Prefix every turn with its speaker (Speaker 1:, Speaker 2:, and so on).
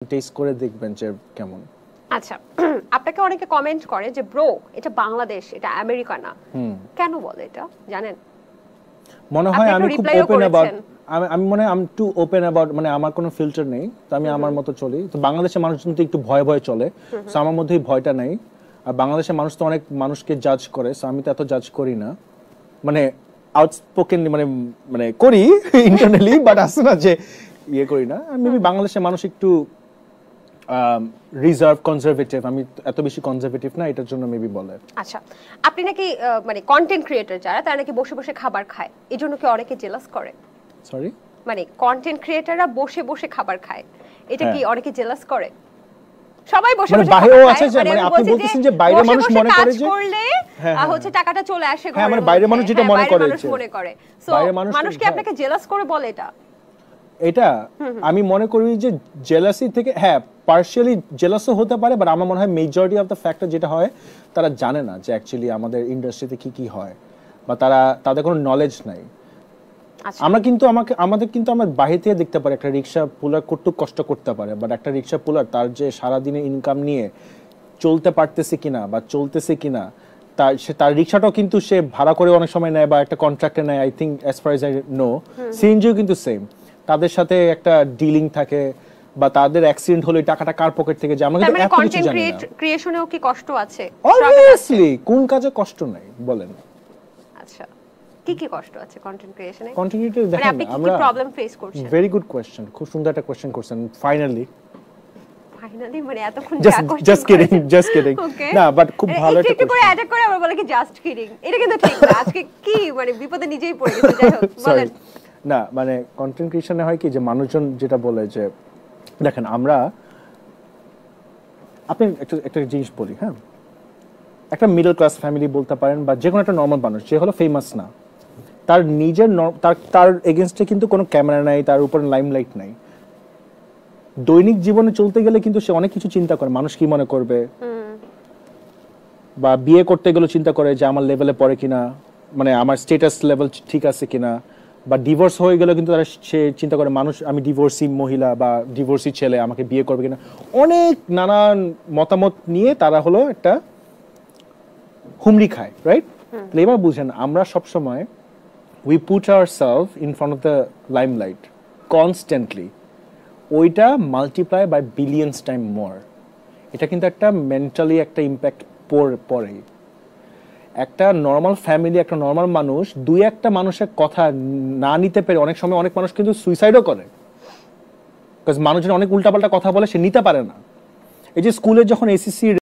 Speaker 1: Test করে দেখবেন যে কেমন।
Speaker 2: আচ্ছা, আপনাকে অনেকে কমেন্ট করে যে ব্রো এটা বাংলাদেশ, এটা আমেরিকা না। কেন বলে এটা জানেন?
Speaker 1: মনে হয় আমি খুব ওপেন অ্যাবাউট, আমি মনে হয় I am to open about, মানে আমার কোনো ফিল্টার নেই, তো আমি আমার মতো চলি। তো বাংলাদেশের মানুষজন তো একটু ভয় ভয় চলে, সো আমার মধ্যেই ভয়টা নেই। আর বাংলাদেশের মানুষ তো অনেক মানুষকে জাজ করে, সো আমি তো এত জাজ করি না, মানে আউটস্পোকেন মানে মানে করি ইন্টারনালি, বাট আসে না যে ইয়ে করি না। মেবি বাংলাদেশের মানুষ একটু রিজার্ভ কনজারভেটিভ, আমি এত বেশি কনজারভেটিভ না, এটার জন্য মেবি বলে।
Speaker 2: আচ্ছা, আপনি নাকি মানে কন্টেন্ট ক্রিয়েটর যারা, তারা নাকি বসে বসে খাবার খায়, এজন্য কি অনেকে জেলাস করে?
Speaker 1: সরি,
Speaker 2: মানে কন্টেন্ট ক্রিয়েটররা বসে বসে খাবার খায়, এটা কি অনেকে জেলাস করে? সবাই বসে বসে
Speaker 1: বাইরেও আছে যে, মানে আপনি বলতেছেন যে বাইরের মানুষ মনে করে যে
Speaker 2: করলে হচ্ছে টাকাটা চলে আসে ঘরে।
Speaker 1: হ্যাঁ, মানে বাইরের মানুষ যেটা মনে করে,
Speaker 2: সো মানুষ কি আপনাকে জেলাস করে বলে এটা?
Speaker 1: এটা আমি মনে করি যে জেলাসি থেকে, হ্যাঁ পার্শিয়ালি জেলাসও হতে পারে, বাট আমার মনে হয় মেজরিটি অফ দ্য ফ্যাক্টর যেটা হয়, তারা জানে না যে অ্যাকচুয়ালি আমাদের ইন্ডাস্ট্রিতে কি কি হয়, বা তাদের কোনো নলেজ নাই। আমরা কিন্তু আমাদের কিন্তু আমরা বাইরে থেকে দেখতে পারি একটা রিক্সা পুলার কতটুকু কষ্ট করতে পারে, বাট একটা রিক্সা পুলার তার যে সারাদিনে ইনকাম নিয়ে চলতে পারতেছে কিনা বা চলতেছে কিনা, তার রিক্সাটাও কিন্তু সে ভাড়া করে অনেক সময় নেয় বা একটা কন্ট্রাক্টে নেয়। I think as far as I know, সিএনজিও কিন্তু সেম, তাদের সাথে একটা ডিলিং থাকে, বা তাদের অ্যাক্সিডেন্ট হলে টাকাটা কার পকেট থেকে যায় আমরা কিন্তু এত কিছু জানি না।
Speaker 2: ক্রিয়েশনেও কি কষ্ট আছে?
Speaker 1: অবভিয়াসলি, কোন কাজে কষ্ট নাই বলেন?
Speaker 2: আচ্ছা, কি কি কষ্ট আছে কন্টেন্ট ক্রিয়েশনে?
Speaker 1: কন্টেন্ট ক্রিয়েটর দেখেন,
Speaker 2: আমরা প্রবলেম ফেস করছি।
Speaker 1: ভেরি গুড কোশ্চেন, খুব সুন্দর একটা কোশ্চেন করছেন। ফাইনালি
Speaker 2: মানে এতক্ষণ
Speaker 1: জাস্ট কিডিং না, বাট খুব ভালো একটা
Speaker 2: একটু করে অ্যাটাক করে আবার বলে কি জাস্ট কিডিং, এটা কিন্তু ঠিক না। আজকে কি মানে বিপদে নিজেই পড়ে গেছে। যাই হোক বলেন
Speaker 1: না, মানে কন্টেন্ট ক্রিয়েশনে হয় কি যে মানুষজন যেটা বলে যে দেখেন আপনি একটা জিনিস বলি, হ্যাঁ, একটা মিডল ক্লাস ফ্যামিলি বলতে পারেন, বা যে কোনো একটা নর্মাল মানুষ যে হলো ফেমাস না, তার নিজের তার এগেইনস্টে কিন্তু কোনো ক্যামেরা নাই, তার উপর লাইমলাইট নাই। দৈনিক জীবনে চলতে গেলে কিন্তু সে অনেক কিছু চিন্তা করে, মানুষ কি মনে করবে, বা বিয়ে করতে গেলে চিন্তা করে যে আমার লেভেলে পড়ে কিনা, মানে আমার স্ট্যাটাস লেভেল ঠিক আছে কিনা, বা ডিভোর্স হয়ে গেলে কিন্তু সে চিন্তা করে মানুষ, আমি ডিভোর্সি মহিলা বা ডিভোর্সি ছেলে, আমাকে বিয়ে করবে কিনা। অনেক নানান মতামত নিয়ে তারা হলো একটা হুমড়ি খায়, রাইট? এবার বুঝেন, আমরা সবসময় we put ourselves in front of the limelight constantly, ওইটা multiply by billions time more. এটা কিন্তু একটা মেন্টালি একটা ইম্প্যাক্ট পড়ে। একটা নর্মাল ফ্যামিলি, একটা নর্মাল মানুষ দুই একটা মানুষের কথা না নিতে পেরে অনেক সময় অনেক মানুষ কিন্তু সুইসাইডও করে, বিকজ মানুষজন অনেক উল্টাপাল্টা কথা বলে, সে নিতে পারে না। এই যে স্কুলে যখন এসএসসি